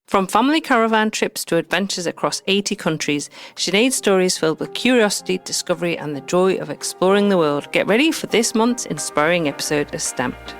From family caravan trips to adventures across 80 countries, Sinead's stories filled with curiosity, discovery and the joy of exploring the world. Get ready for this month's inspiring episode of Stamped.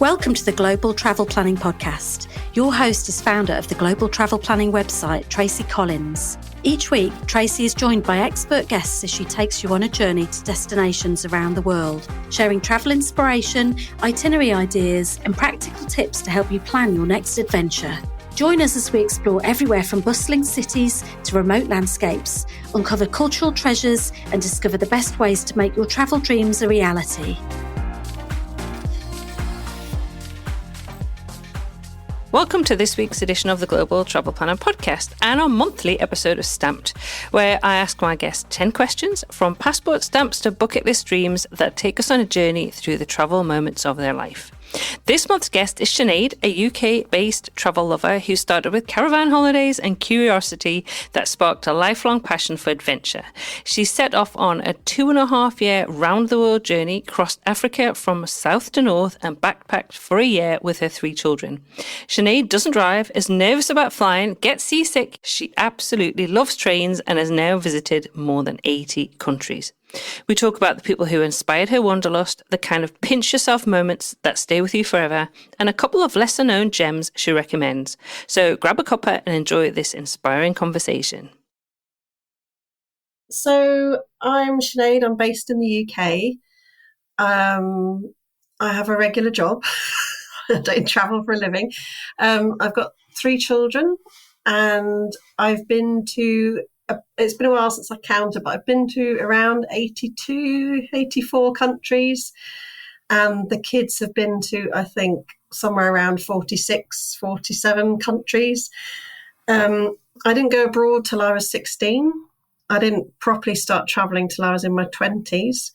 Welcome to the Global Travel Planning Podcast. Your host is founder of the Global Travel Planning website, Tracy Collins. Each week, Tracy is joined by expert guests as she takes you on a journey to destinations around the world, sharing travel inspiration, itinerary ideas, and practical tips to help you plan your next adventure. Join us as we explore everywhere from bustling cities to remote landscapes, uncover cultural treasures, and discover the best ways to make your travel dreams a reality. Welcome to this week's edition of the Global Travel Planner Podcast and our monthly episode of Stamped, where I ask my guests 10 questions from passport stamps to bucket list dreams that take us on a journey through the travel moments of their life. This month's guest is Sinead, a UK-based travel lover who started with caravan holidays and curiosity that sparked a lifelong passion for adventure. She set off on a 2.5-year round-the-world journey, crossed Africa from south to north and backpacked for a year with her 3 children. Sinead doesn't drive, is nervous about flying, gets seasick. She absolutely loves trains and has now visited more than 80 countries. We talk about the people who inspired her wanderlust, the kind of pinch yourself moments that stay with you forever, and a couple of lesser known gems she recommends. So grab a cuppa and enjoy this inspiring conversation. So I'm Sinead, I'm based in the UK. I have a regular job. I don't travel for a living. I've got 3 children and I've been to it's been a while since I counted, but I've been to around 82, 84 countries. And the kids have been to, I think, somewhere around 46, 47 countries. I didn't go abroad till I was 16. I didn't properly start travelling till I was in my 20s.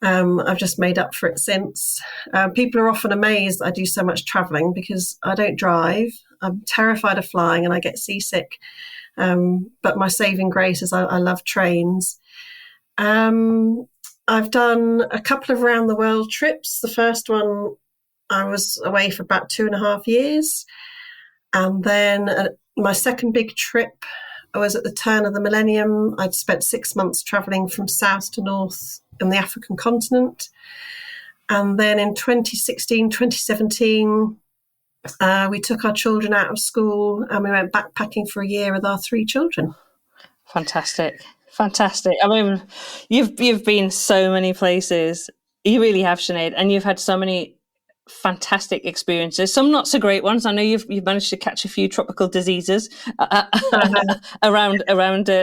I've just made up for it since. People are often amazed I do so much travelling because I don't drive. I'm terrified of flying and I get seasick. But my saving grace is I love trains. I've done a couple of around the world trips. The first one, I was away for about 2.5 years. And then my second big trip was at the turn of the millennium. I'd spent 6 months traveling from south to north in the African continent. And then in 2016, 2017, we took our children out of school and we went backpacking for a year with our 3 children. Fantastic. I mean, you've been so many places. You really have, Sinead, and you've had so many fantastic experiences. Some not so great ones. I know you've managed to catch a few tropical diseases around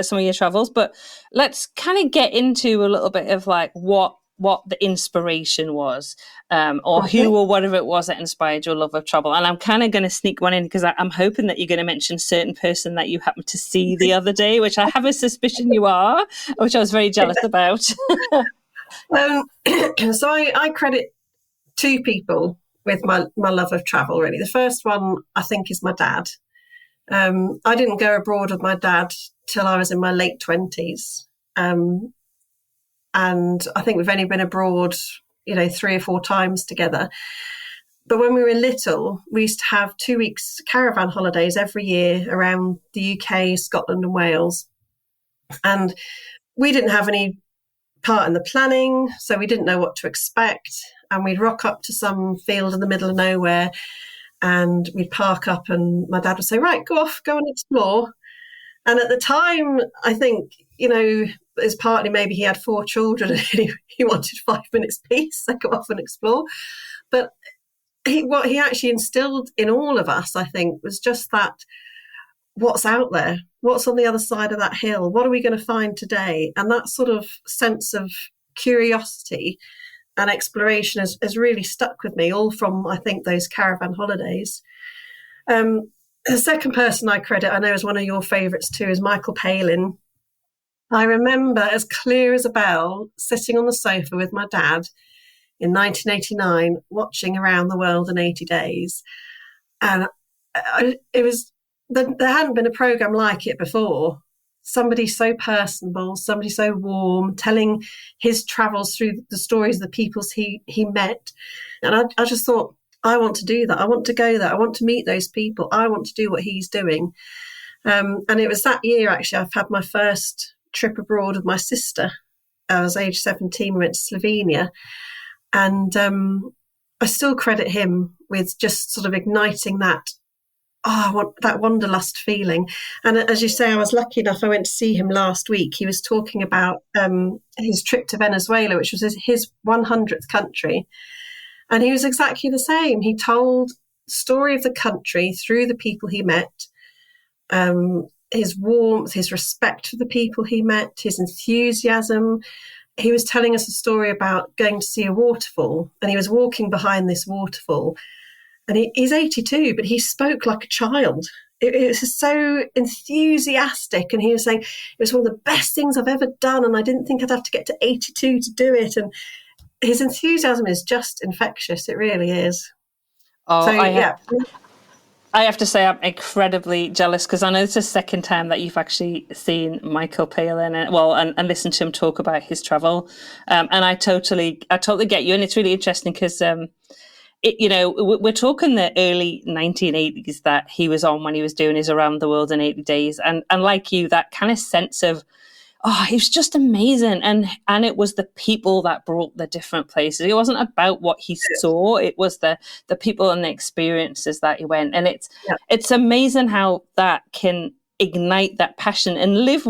some of your travels. But let's kind of get into a little bit of like what the inspiration was, or who or whatever it was that inspired your love of travel. And I'm kind of going to sneak one in because I'm hoping that you're going to mention a certain person that you happened to see the other day, which I have a suspicion you are, which I was very jealous about. So I credit 2 people with my love of travel, really. The first one, I think, is my dad. I didn't go abroad with my dad till I was in my late 20s. And I think we've only been abroad, 3 or 4 times together. But when we were little, we used to have 2 weeks caravan holidays every year around the UK, Scotland and Wales. And we didn't have any part in the planning, so we didn't know what to expect. And we'd rock up to some field in the middle of nowhere and we'd park up and my dad would say, right, go and explore. And at the time, I think, it's partly maybe he had 4 children and he wanted 5 minutes peace, so go off and explore. But what he actually instilled in all of us, I think, was just that what's out there, what's on the other side of that hill, what are we going to find today? And that sort of sense of curiosity and exploration has really stuck with me, all from, I think, those caravan holidays. The second person I credit, I know is one of your favourites too, is Michael Palin. I remember as clear as a bell sitting on the sofa with my dad in 1989 watching Around the World in 80 Days. And there hadn't been a programme like it before. Somebody so personable, somebody so warm, telling his travels through the stories of the peoples he met. And I just thought, I want to do that. I want to go there. I want to meet those people. I want to do what he's doing. And it was that year, actually, I've had my first trip abroad with my sister. I was age 17, we went to Slovenia. And I still credit him with just sort of igniting that, I want that wanderlust feeling. And as you say, I was lucky enough, I went to see him last week. He was talking about his trip to Venezuela, which was his 100th country. And he was exactly the same. He told the story of the country through the people he met, his warmth, his respect for the people he met, his enthusiasm. He was telling us a story about going to see a waterfall, and he was walking behind this waterfall. And he's 82, but he spoke like a child. It was so enthusiastic. And he was saying, it was one of the best things I've ever done. And I didn't think I'd have to get to 82 to do it. And his enthusiasm is just infectious. It really is. Oh, so, I have to say I'm incredibly jealous, because I know it's the second time that you've actually seen Michael Palin and listened to him talk about his travel. And I totally get you. And it's really interesting because, we're talking the early 1980s that he was on when he was doing his Around the World in 80 Days. And like you, that kind of sense of, it was just amazing. And it was the people that brought the different places. It wasn't about what he saw. It was the people and the experiences that he went. And it's amazing how that can ignite that passion and live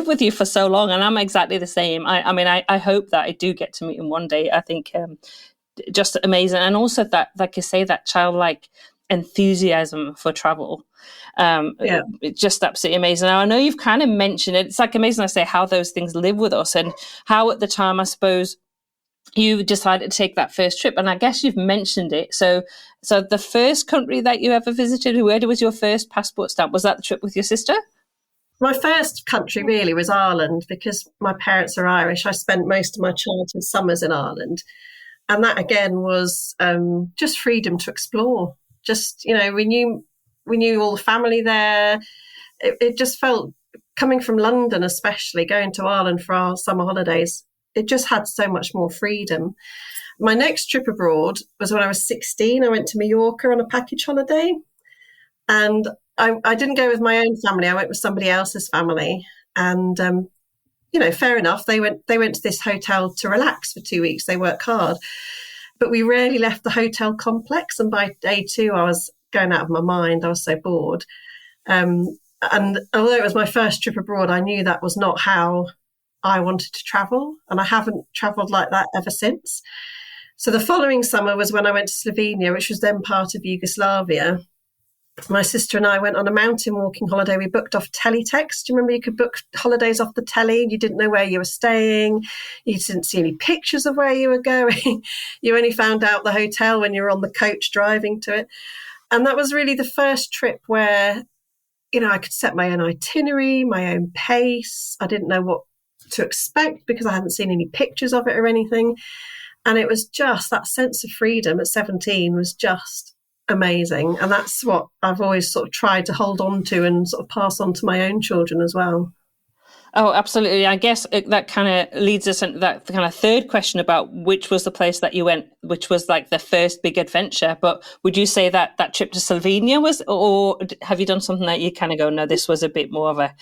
with you for so long. And I'm exactly the same. I hope that I do get to meet him one day. I think just amazing. And also that, like you say, that childlike enthusiasm for travel. It's just absolutely amazing. Now, I know you've kind of mentioned it. It's like amazing, I say, how those things live with us, and how at the time, I suppose, you decided to take that first trip. And I guess you've mentioned it. So the first country that you ever visited, where was your first passport stamp? Was that the trip with your sister? My first country really was Ireland, because my parents are Irish. I spent most of my childhood summers in Ireland. And that, again, was just freedom to explore. Just, we knew all the family there. It just felt, coming from London especially, going to Ireland for our summer holidays, it just had so much more freedom. My next trip abroad was when I was 16. I went to Mallorca on a package holiday. And I didn't go with my own family. I went with somebody else's family. And, fair enough. They went to this hotel to relax for 2 weeks. They work hard. But we rarely left the hotel complex. And by day 2, I was going out of my mind. I was so bored. And although it was my first trip abroad, I knew that was not how I wanted to travel. And I haven't travelled like that ever since. So the following summer was when I went to Slovenia, which was then part of Yugoslavia. My sister and I went on a mountain walking holiday. We booked off teletext. Do you remember you could book holidays off the telly? You didn't know where you were staying. You didn't see any pictures of where you were going. You only found out the hotel when you were on the coach driving to it. And that was really the first trip where, I could set my own itinerary, my own pace. I didn't know what to expect because I hadn't seen any pictures of it or anything. And it was just that sense of freedom at 17 was just amazing. And that's what I've always sort of tried to hold on to and sort of pass on to my own children as well. Oh, absolutely. I guess that kind of leads us into that kind of third question about which was the place that you went, which was like the first big adventure. But would you say that that trip to Slovenia was, or have you done something that you kind of go, no, this was a bit more of a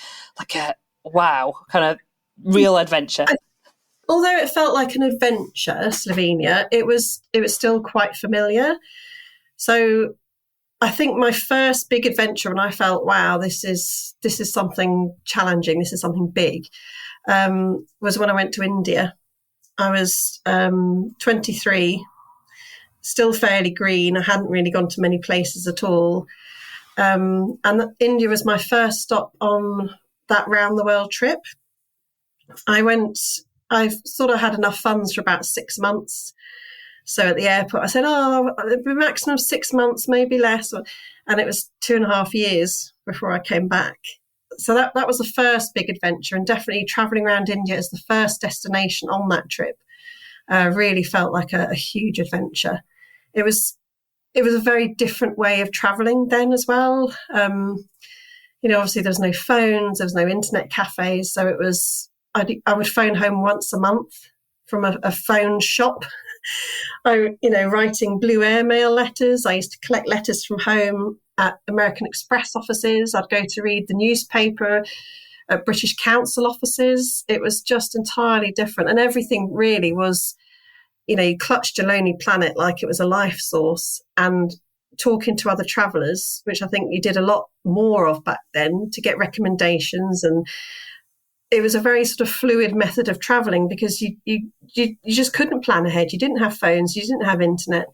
wow, kind of real adventure? Although it felt like an adventure, Slovenia, it was still quite familiar. So I think my first big adventure, when I felt, wow, this is something challenging, this is something big, was when I went to India. I was 23, still fairly green. I hadn't really gone to many places at all. And India was my first stop on that round the world trip. I've sort of had enough funds for about 6 months. So at the airport, I said, it'd be maximum 6 months, maybe less. And it was 2.5 years before I came back. So that was the first big adventure, and definitely traveling around India as the first destination on that trip really felt like a huge adventure. It was a very different way of traveling then as well. Obviously there was no phones, there was no internet cafes. So it was, I would phone home once a month from a phone shop. Writing blue airmail letters. I used to collect letters from home at American Express offices. I'd go to read the newspaper at British Council offices. It was just entirely different. And everything really was, you clutched your lonely planet like it was a life source, and talking to other travellers, which I think you did a lot more of back then, to get recommendations. And it was a very sort of fluid method of travelling, because you just couldn't plan ahead. You didn't have phones, you didn't have internet.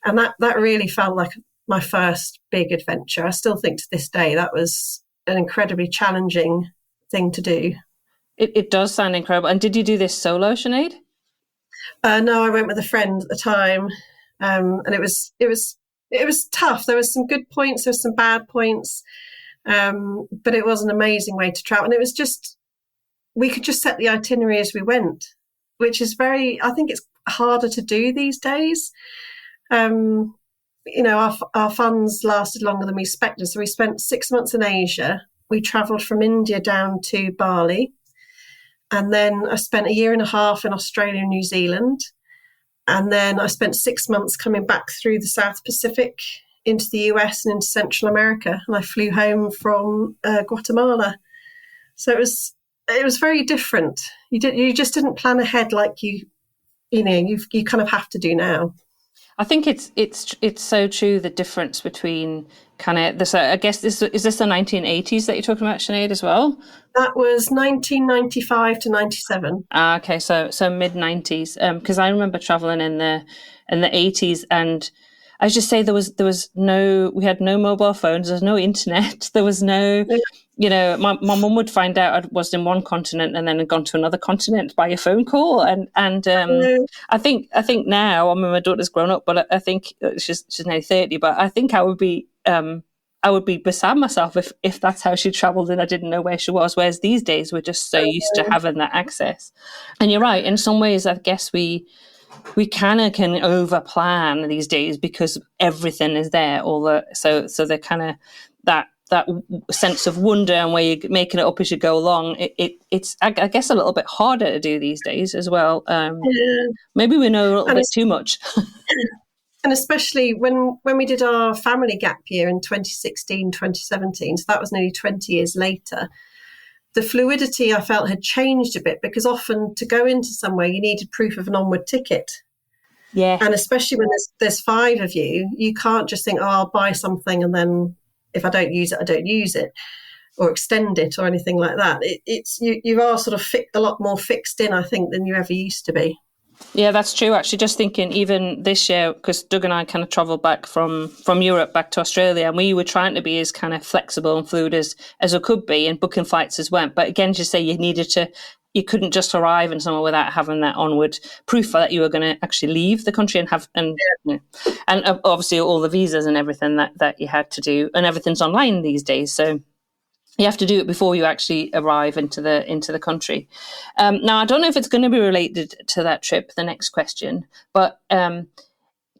And that really felt like my first big adventure. I still think to this day that was an incredibly challenging thing to do. It does sound incredible. And did you do this solo, Sinead? No, I went with a friend at the time, and it was tough. There was some good points, there was some bad points, but it was an amazing way to travel. And it was just, we could just set the itinerary as we went, which is I think it's harder to do these days. Our funds lasted longer than we expected. So we spent 6 months in Asia. We travelled from India down to Bali. And then I spent 1.5 years in Australia and New Zealand. And then I spent 6 months coming back through the South Pacific into the US and into Central America. And I flew home from Guatemala. So it was very different. You just didn't plan ahead like you kind of have to do now. I think it's so true, the difference between kind of this. I guess is this the 1980s that you're talking about, Sinead, as well? That was 1995 to 97. Okay, so mid 90s. Because I remember traveling in the 80s, and I just say we had no mobile phones, there's no internet, there was no. My mum would find out I was in one continent and then had gone to another continent by a phone call. And I think now, I mean, my daughter's grown up, but I think she's now 30, but I think I would be beside myself if that's how she travelled and I didn't know where she was. Whereas these days we're just so used to having that access. And you're right, in some ways, I guess we kind of can over plan these days because everything is there. So the kind of that sense of wonder and where you're making it up as you go along, it's I guess a little bit harder to do these days as well. Maybe we know a little bit too much. And especially when we did our family gap year in 2016, 2017, so that was nearly 20 years later, the fluidity I felt had changed a bit, because often to go into somewhere you needed proof of an onward ticket. Yeah. And especially when there's 5 of you, you can't just think, I'll buy something and then if I don't use it, I don't use it, or extend it or anything like that. You are sort of a lot more fixed in, I think, than you ever used to be. Yeah, that's true. Actually, just thinking, even this year, because Doug and I kind of travelled back from Europe back to Australia, and we were trying to be as kind of flexible and fluid as it could be, and booking flights as went. But again, just say you couldn't just arrive in somewhere without having that onward proof that you were going to actually leave the country and obviously all the visas and everything that you had to do, and everything's online these days. So you have to do it before you actually arrive into the country. Now, I don't know if it's going to be related to that trip, the next question, but can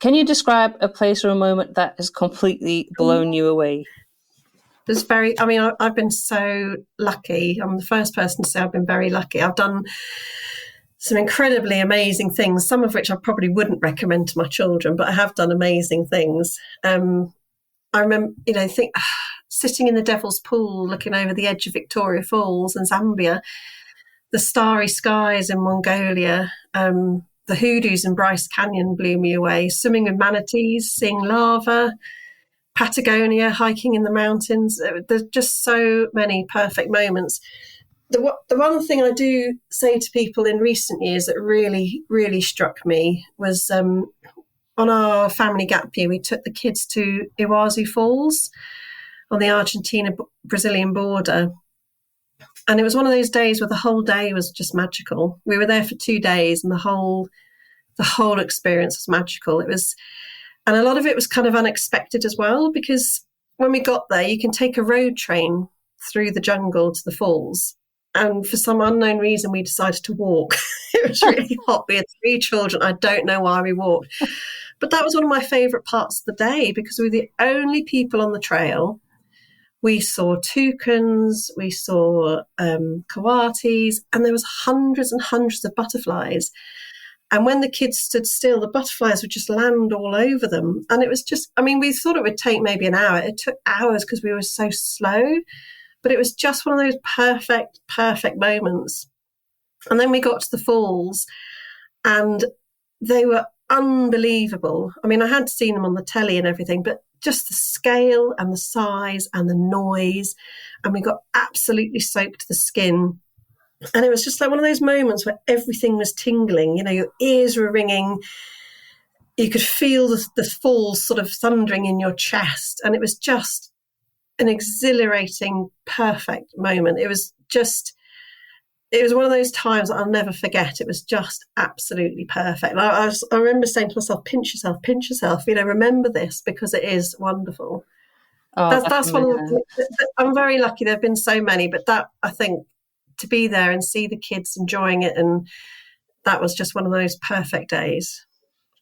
you describe a place or a moment that has completely blown you away? I've been so lucky. I'm the first person to say I've been very lucky. I've done some incredibly amazing things, some of which I probably wouldn't recommend to my children, but I have done amazing things. I remember, sitting in the Devil's Pool, looking over the edge of Victoria Falls in Zambia, the starry skies in Mongolia, the hoodoos in Bryce Canyon blew me away, swimming with manatees, seeing lava, Patagonia, hiking in the mountains. There's just so many perfect moments. The one thing I do say to people in recent years that really, really struck me was on our family gap year, we took the kids to Iguazu Falls on the Argentina-Brazilian border. And it was one of those days where the whole day was just magical. We were there for 2 days and the whole experience was magical. And a lot of it was kind of unexpected as well, because when we got there, you can take a road train through the jungle to the falls. And for some unknown reason, we decided to walk. It was really hot. We had 3 children. I don't know why we walked. But that was one of my favourite parts of the day, because we were the only people on the trail. We saw toucans, we saw coatis, and there was hundreds and hundreds of butterflies. And when the kids stood still, the butterflies would just land all over them. And it was just, I mean, we thought it would take maybe an hour. It took hours because we were so slow. But it was just one of those perfect moments. And then we got to the falls and they were unbelievable. I mean, I had seen them on the telly and everything, but just the scale and the size and the noise. And we got absolutely soaked to the skin. And it was just like one of those moments where everything was tingling. You know, your ears were ringing. You could feel the falls sort of thundering in your chest. And it was just an exhilarating, perfect moment. It was one of those times that I'll never forget. It was just absolutely perfect. And I remember saying to myself, pinch yourself, you know, remember this because it is wonderful. Oh, that's one of the, I'm very lucky. There have been so many, but that, I think, to be there and see the kids enjoying it, and that was just one of those perfect days.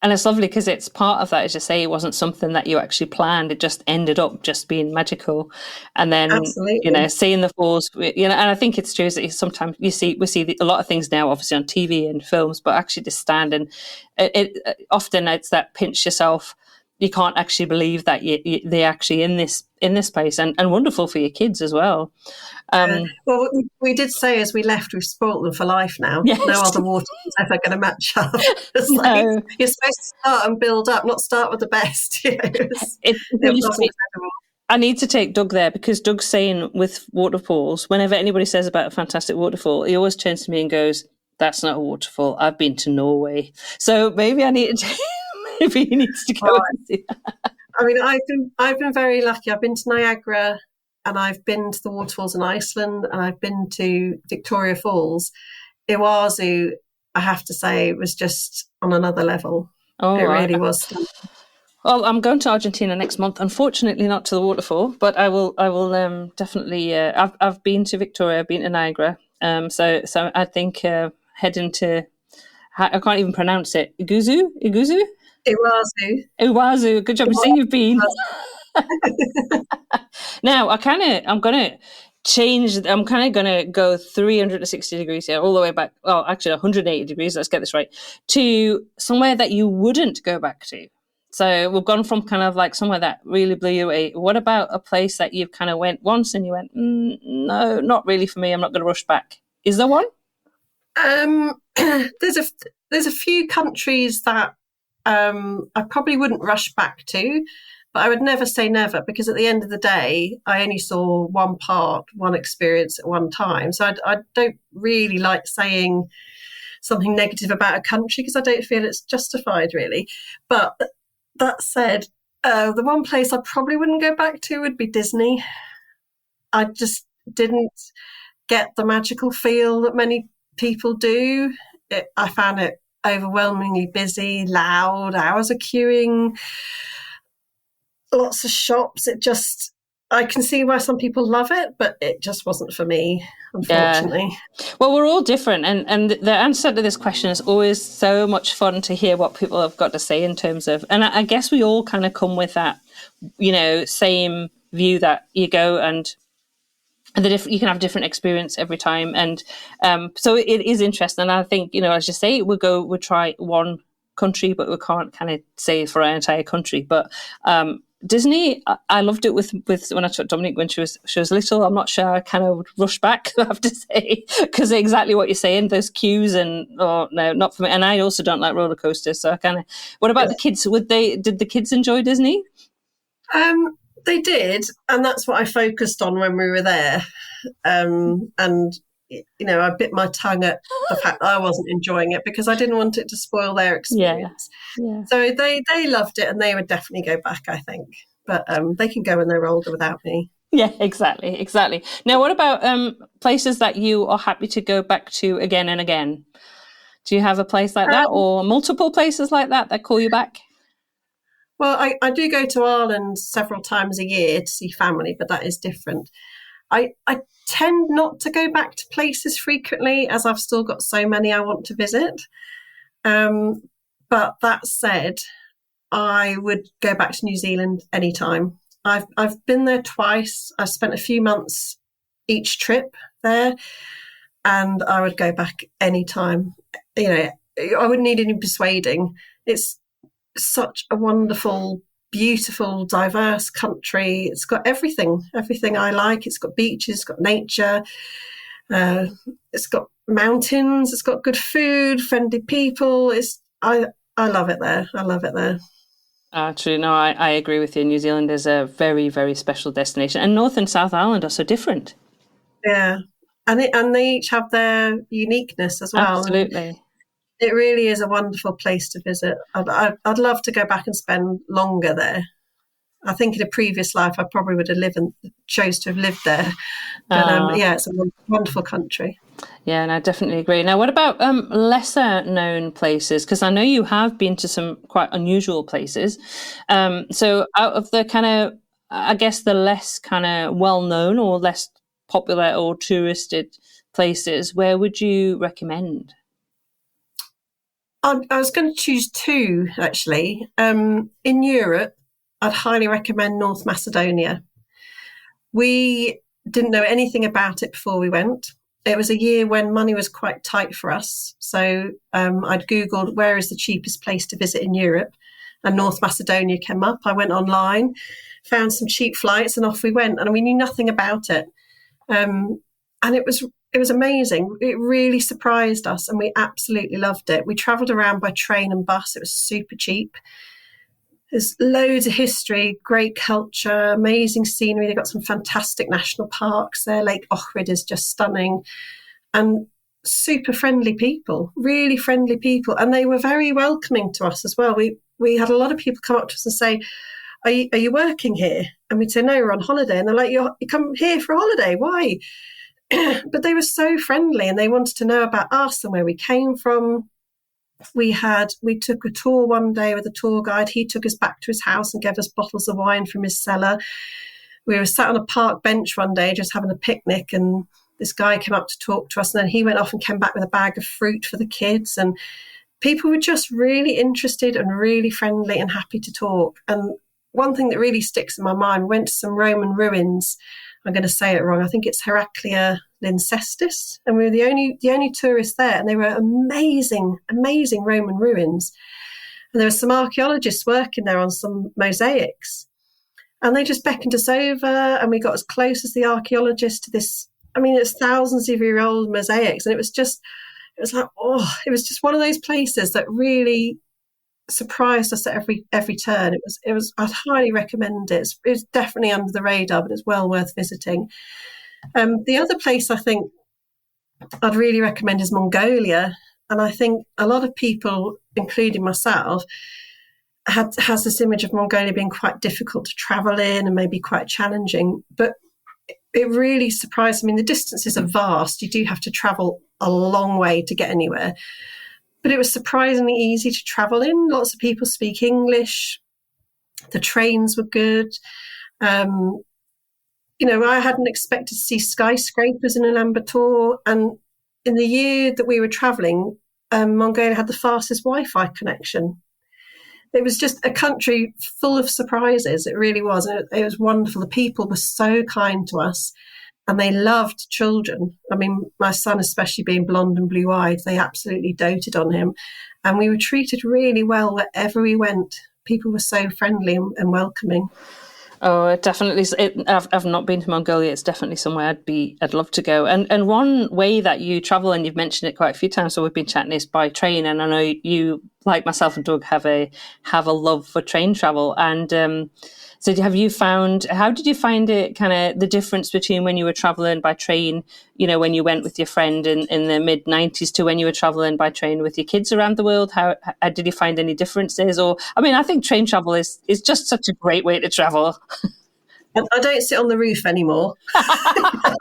And it's lovely because it's part of that, as you say, it wasn't something that you actually planned. It just ended up just being magical. And then, Absolutely. you know, seeing the falls, you know, and I think it's true that sometimes we see a lot of things now, obviously on TV and films, but actually just stand and often it's that pinch yourself. You can't actually believe that they're actually in this place, and wonderful for your kids as well. Well, we did say as we left, we've spoilt them for life now. Yes. No other water is ever going to match up. It's like, No. you're supposed to start and build up, not start with the best. You know, it was incredible. I need to take Doug there because Doug's saying with waterfalls, whenever anybody says about a fantastic waterfall, he always turns to me and goes, "That's not a waterfall. I've been to Norway." So maybe I need to. Maybe he needs to go and see that. I mean, I've been very lucky. I've been to Niagara, and I've been to the waterfalls in Iceland, and I've been to Victoria Falls. Iguazu, I have to say, was just on another level. Oh, it really was. Well, I'm going to Argentina next month. Unfortunately, not to the waterfall, but I will definitely. I've been to Victoria, I've been to Niagara. So I think heading to, I can't even pronounce it. Iguazu. Iguazu. Good job. You say you've been. Now I'm going to change. I'm kind of going to go 360 degrees here, all the way back. Well, actually 180 degrees. Let's get this right. To somewhere that you wouldn't go back to. So we've gone from kind of like somewhere that really blew you away. What about a place that you've kind of went once and you went, no, not really for me. I'm not going to rush back. Is there one? There's a few countries that I probably wouldn't rush back to, but I would never say never, because at the end of the day, I only saw one experience at one time. So I don't really like saying something negative about a country because I don't feel it's justified, really. But that said, the one place I probably wouldn't go back to would be Disney. I just didn't get the magical feel that many people do. I found it overwhelmingly busy, loud, hours of queuing, lots of shops. I can see why some people love it, but it just wasn't for me, unfortunately. Yeah. Well, we're all different, and the answer to this question is always so much fun to hear what people have got to say in terms of, and I guess we all kind of come with that, you know, same view that you go and you can have a different experience every time, and so it is interesting. And I think, you know, as you say, we'll try one country, but we can't kind of say for our entire country. But Disney, I loved it with when I took Dominique when she was little. I'm not sure I kind of would rush back, I have to say, because exactly what you're saying, those queues and no, not for me. And I also don't like roller coasters, so I kind of. What about the kids? Did the kids enjoy Disney? They did, and that's what I focused on when we were there. And, you know, I bit my tongue at the fact that I wasn't enjoying it because I didn't want it to spoil their experience. Yeah. So they loved it, and they would definitely go back, I think. But they can go when they're older without me. Yeah, exactly. Now, what about places that you are happy to go back to again and again? Do you have a place like that, or multiple places like that call you back? Well, I do go to Ireland several times a year to see family, but that is different. I tend not to go back to places frequently as I've still got so many I want to visit. But that said, I would go back to New Zealand anytime. I've been there twice. I've spent a few months each trip there, and I would go back anytime. You know, I wouldn't need any persuading. It's such a wonderful, beautiful, diverse country. It's got everything I like. It's got beaches, it's got nature, it's got mountains, it's got good food, friendly people. I love it there. I love it there. True. No, I agree with you. New Zealand is a very, very special destination, and North and South Island are so different. Yeah, and they each have their uniqueness as well. Absolutely. It really is a wonderful place to visit. I'd love to go back and spend longer there. I think in a previous life I probably would have chose to have lived there. But yeah, it's a wonderful country. Yeah, and I definitely agree. Now, what about lesser known places? Because I know you have been to some quite unusual places. So out of the kind of, I guess, the less kind of well-known or less popular or touristed places, where would you recommend? I was going to choose two, actually. In Europe, I'd highly recommend North Macedonia. We didn't know anything about it before we went. It was a year when money was quite tight for us. So I'd Googled where is the cheapest place to visit in Europe, and North Macedonia came up. I went online, found some cheap flights, and off we went. And we knew nothing about it. And it was amazing. It really surprised us, and we absolutely loved it. We travelled around by train and bus. It was super cheap. There's loads of history, great culture, amazing scenery. They've got some fantastic national parks there. Lake Ohrid is just stunning. And super friendly people, really friendly people. And they were very welcoming to us as well. We had a lot of people come up to us and say, are you working here? And we'd say, no, we're on holiday. And they're like, you come here for a holiday? Why? But they were so friendly, and they wanted to know about us and where we came from. We took a tour one day with a tour guide. He took us back to his house and gave us bottles of wine from his cellar. We were sat on a park bench one day just having a picnic, and this guy came up to talk to us, and then he went off and came back with a bag of fruit for the kids. And people were just really interested and really friendly and happy to talk. And one thing that really sticks in my mind, we went to some Roman ruins. I'm going to say it wrong. I think it's Heraclea Lyncestis, and we were the only tourists there, and they were amazing Roman ruins. And there were some archaeologists working there on some mosaics, and they just beckoned us over, and we got as close as the archaeologist to this. I mean, it's thousands of year old mosaics, and it was just one of those places that really surprised us at every turn. It was I'd highly recommend it. It's definitely under the radar, but it's well worth visiting. The other place I think I'd really recommend is Mongolia, and I think a lot of people, including myself, has this image of Mongolia being quite difficult to travel in and maybe quite challenging, but it really surprised me. I mean, the distances are vast. You do have to travel a long way to get anywhere. But it was surprisingly easy to travel in. Lots of people speak English. The trains were good. I hadn't expected to see skyscrapers in Ulaanbaatar. And in the year that we were travelling, Mongolia had the fastest Wi-Fi connection. It was just a country full of surprises. It really was. It was wonderful. The people were so kind to us. And they loved children. I mean, my son, especially being blonde and blue-eyed, they absolutely doted on him. And we were treated really well wherever we went. People were so friendly and welcoming. Oh, it definitely. I've not been to Mongolia. It's definitely somewhere I'd love to go. And one way that you travel, and you've mentioned it quite a few times, so we've been chatting, is by train. And I know you, like myself and Doug, have a love for train travel. And so how did you find it, kind of the difference between when you were traveling by train, when you went with your friend in the mid-90s to when you were traveling by train with your kids around the world? How did you find any differences? Or, I mean, I think train travel is just such a great way to travel. I don't sit on the roof anymore. I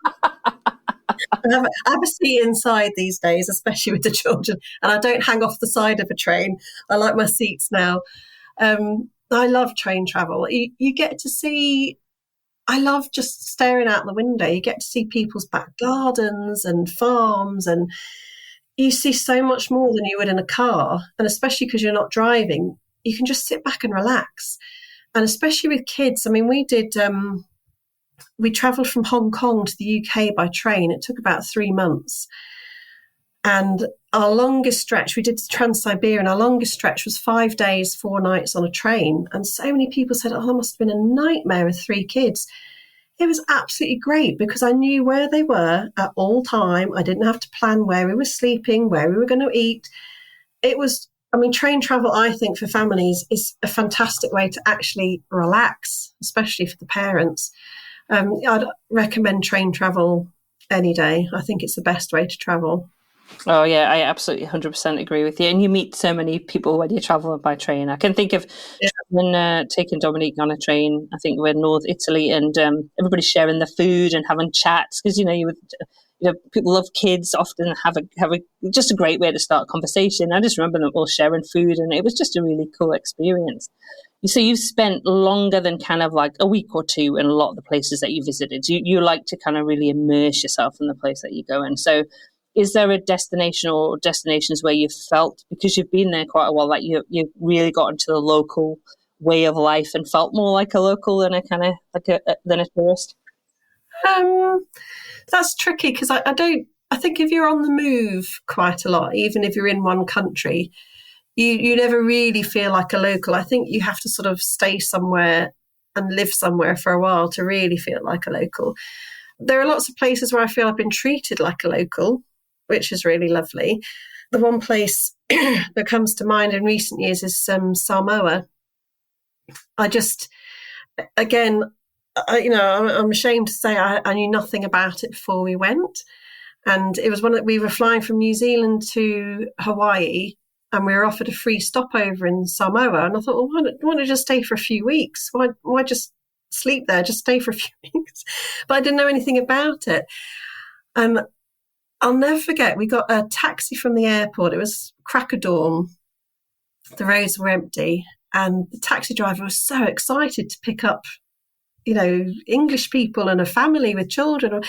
have a seat inside these days, especially with the children, and I don't hang off the side of a train. I like my seats now. I love train travel. You get to see, I love just staring out the window. You get to see people's back gardens and farms, and you see so much more than you would in a car. And especially because you're not driving, you can just sit back and relax. And especially with kids, I mean, we travelled from Hong Kong to the UK by train. It took about 3 months. And our longest stretch, we did Trans-Siberian, our longest stretch was 5 days, 4 nights on a train. And so many people said, oh, that must have been a nightmare with 3 kids. It was absolutely great because I knew where they were at all time. I didn't have to plan where we were sleeping, where we were going to eat. It was, I mean, train travel, I think, for families is a fantastic way to actually relax, especially for the parents. I'd recommend train travel any day. I think it's the best way to travel. Oh, yeah, I absolutely 100% agree with you. And you meet so many people when you travel by train. I can think of taking Dominique on a train. I think we're in North Italy, and everybody's sharing the food and having chats because, people love kids, often have a just a great way to start a conversation. I just remember them all sharing food, and it was just a really cool experience. So you've spent longer than kind of like a week or two in a lot of the places that you visited. You like to kind of really immerse yourself in the place that you go in. So is there a destination or destinations where you felt, because you've been there quite a while, like you really got into the local way of life and felt more like a local than a kind of than a tourist? That's tricky because I think if you're on the move quite a lot, even if you're in one country, you never really feel like a local. I think you have to sort of stay somewhere and live somewhere for a while to really feel like a local. There are lots of places where I feel I've been treated like a local, which is really lovely. The one place that comes to mind in recent years is Samoa. I'm ashamed to say I knew nothing about it before we went. And it was we were flying from New Zealand to Hawaii, and we were offered a free stopover in Samoa. And I thought, well, why don't I just stay for a few weeks? Why just sleep there? Just stay for a few weeks. But I didn't know anything about it. And I'll never forget, we got a taxi from the airport. It was crack of dawn. The roads were empty. And the taxi driver was so excited to pick up, English people and a family with children.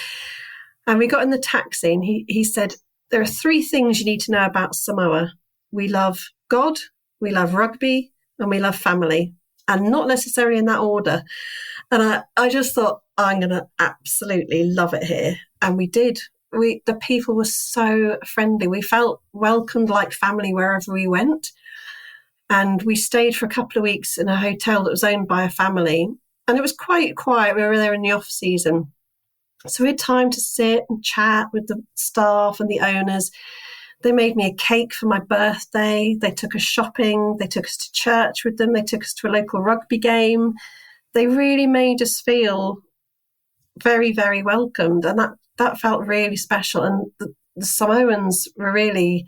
And we got in the taxi and he said, there are 3 things you need to know about Samoa. We love God, we love rugby, and we love family. And not necessarily in that order. And I just thought, I'm going to absolutely love it here. And we did. The people were so friendly. We felt welcomed like family wherever we went. And we stayed for a couple of weeks in a hotel that was owned by a family. And it was quite quiet. We were there in the off season. So we had time to sit and chat with the staff and the owners. They made me a cake for my birthday. They took us shopping. They took us to church with them. They took us to a local rugby game. They really made us feel very, very welcomed. And that felt really special. And the Samoans were really,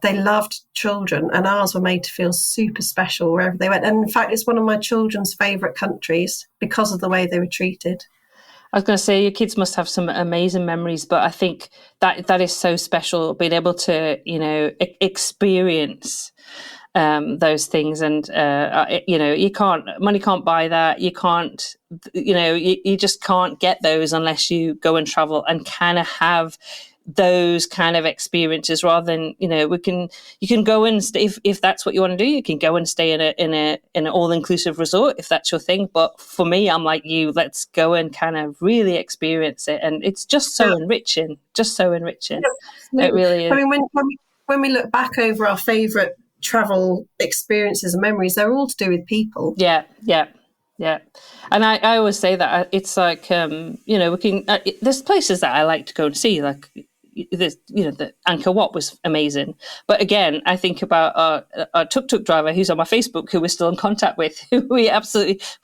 they loved children, and ours were made to feel super special wherever they went. And in fact, it's one of my children's favourite countries because of the way they were treated. I was going to say, your kids must have some amazing memories, but I think that is so special, being able to, experience those things. And, money can't buy that. You can't, you just can't get those unless you go and travel and kind of have those kind of experiences, rather than, you can go and stay, if that's what you want to do, you can go and stay in an all-inclusive resort if that's your thing. But for me, I'm like you, let's go and kind of really experience it. And it's just so enriching, Yeah, it really is. I mean, when we look back over our favourite travel experiences and memories, they're all to do with people. Yeah. And I always say that it's like, we can, there's places that I like to go and see, like, the Angkor Wat was amazing. But again, I think about our tuk-tuk driver who's on my Facebook, who we're still in contact with, who we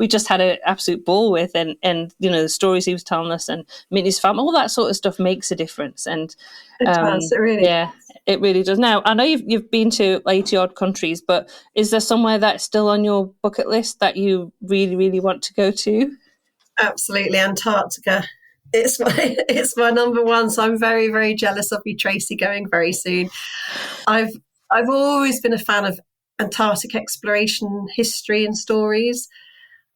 just had an absolute ball with, and the stories he was telling us and meeting his family, all that sort of stuff makes a difference. And it does, it really does. It really does. Now, I know you've been to 80 odd countries, but is there somewhere that's still on your bucket list that you really, really want to go to? Absolutely, Antarctica. It's my number one. So I'm very, very jealous of you, Tracy, going very soon. I've always been a fan of Antarctic exploration history and stories,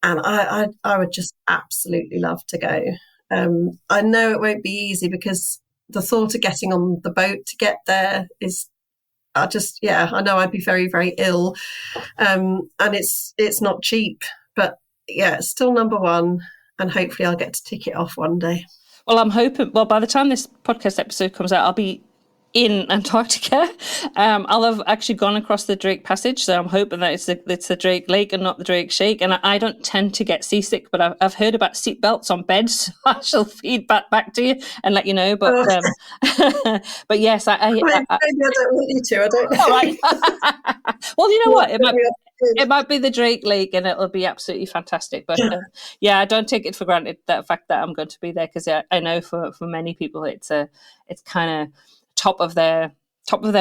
and I would just absolutely love to go. I know it won't be easy because the thought of getting on the boat to get there is, I know I'd be very, very ill, and it's not cheap, but yeah, it's still number one. And hopefully I'll get to tick it off one day. Well, I'm hoping, by the time this podcast episode comes out, I'll be in Antarctica. I'll have actually gone across the Drake Passage, so I'm hoping that it's the Drake Lake and not the Drake Shake. And I don't tend to get seasick, but I've heard about seatbelts on beds. So I shall feed back to you and let you know. But but yes, maybe I don't want you to. I don't know. All right. Well, you know what? It might be the Drake Lake, and it'll be absolutely fantastic. But I don't take it for granted, that fact that I'm going to be there, because I know for many people it's kind of top of their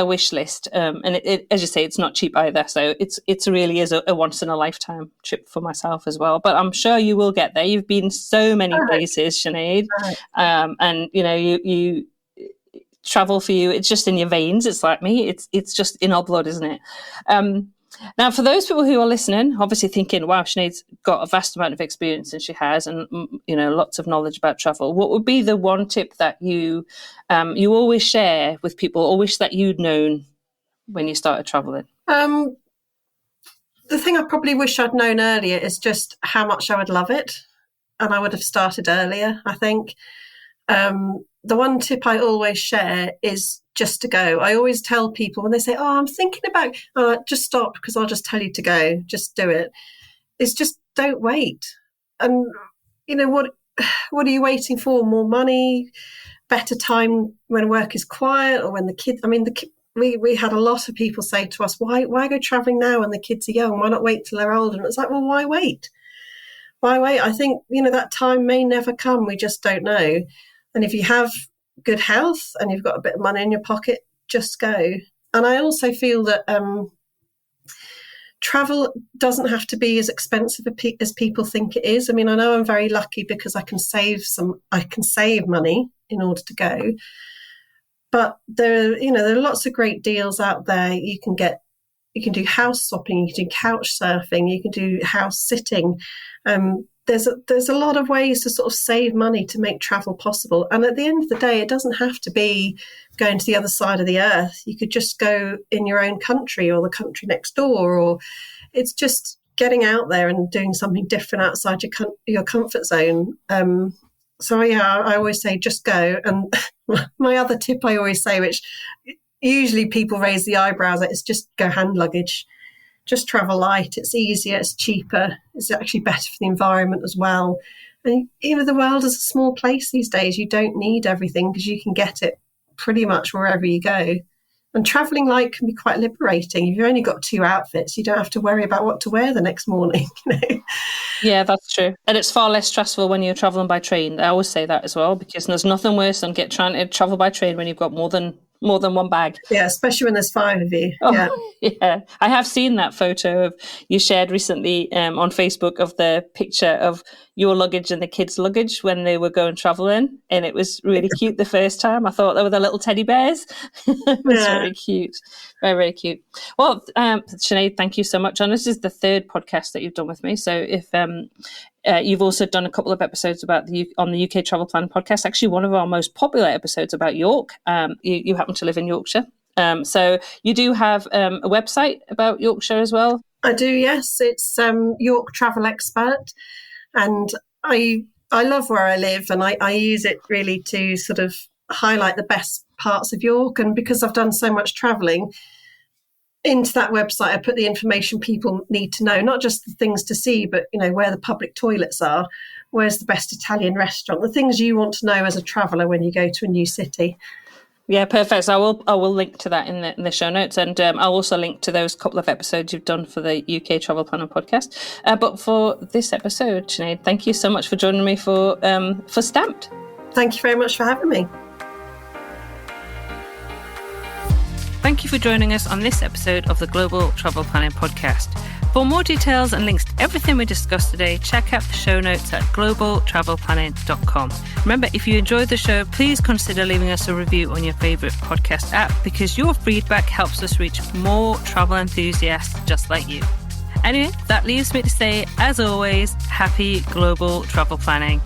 wish list, and it, as you say, it's not cheap either. So it really is a once in a lifetime trip for myself as well. But I'm sure you will get there. You've been so many places, Sinead, and you travel for you. It's just in your veins. It's like me. It's just in our blood, isn't it? Now, for those people who are listening, obviously thinking, wow, Sinead's got a vast amount of experience, and she has, and lots of knowledge about travel. What would be the one tip that you always share with people, or wish that you'd known when you started traveling? The thing I probably wish I'd known earlier is just how much I would love it, and I would have started earlier, I think. The one tip I always share is just to go. I always tell people when they say, I'm thinking about, just stop, because I'll just tell you to go. Just do it. It's just don't wait. And, what are you waiting for? More money, better time when work is quiet, or when the kids, we had a lot of people say to us, why go travelling now when the kids are young? Why not wait till they're older? And it's like, well, why wait? Why wait? I think, that time may never come. We just don't know. And if you have good health and you've got a bit of money in your pocket, just go. And I also feel that travel doesn't have to be as expensive as people think it is. I know I'm very lucky because I can save money in order to go. But there are lots of great deals out there. You can do house swapping, you can do couch surfing, you can do house sitting. There's a lot of ways to sort of save money to make travel possible. And at the end of the day, it doesn't have to be going to the other side of the earth. You could just go in your own country or the country next door, or it's just getting out there and doing something different outside your comfort zone. I always say just go. And my other tip I always say, which usually people raise the eyebrows at, is just go hand luggage. Just travel light. It's easier, it's cheaper, it's actually better for the environment as well. And the world is a small place these days. You don't need everything because you can get it pretty much wherever you go. And travelling light can be quite liberating. If you've only got 2 outfits, you don't have to worry about what to wear the next morning. Yeah, that's true. And it's far less stressful when you're travelling by train. I always say that as well, because there's nothing worse than trying to travel by train when you've got more than one bag. Yeah, especially when there's 5 of you. Yeah. I have seen that photo of you shared recently on Facebook of the picture of your luggage and the kids' luggage when they were going traveling, and it was really cute the first time. I thought they were the little teddy bears. It was very cute. Very, very cute. Well, Sinead, thank you so much. And this is the 3rd podcast that you've done with me. So if you've also done a couple of episodes on the UK Travel Plan podcast, actually one of our most popular episodes about York. You happen to live in Yorkshire. So you do have a website about Yorkshire as well? I do, yes. It's York Travel Expert. And I love where I live, and I use it really to sort of highlight the best parts of York. And because I've done so much travelling, into that website I put the information people need to know, not just the things to see, but where the public toilets are, where's the best Italian restaurant, the things you want to know as a traveller when you go to a new city. Yeah, perfect. So I will link to that in the show notes, and I'll also link to those couple of episodes you've done for the UK Travel Planner podcast. But for this episode, Sinead, thank you so much for joining me for Stamped. Thank you very much for having me. Thank you for joining us on this episode of the Global Travel Planning Podcast. For more details and links to everything we discussed today, check out the show notes at globaltravelplanning.com. Remember, if you enjoyed the show, please consider leaving us a review on your favourite podcast app, because your feedback helps us reach more travel enthusiasts just like you. Anyway, that leaves me to say, as always, happy global travel planning.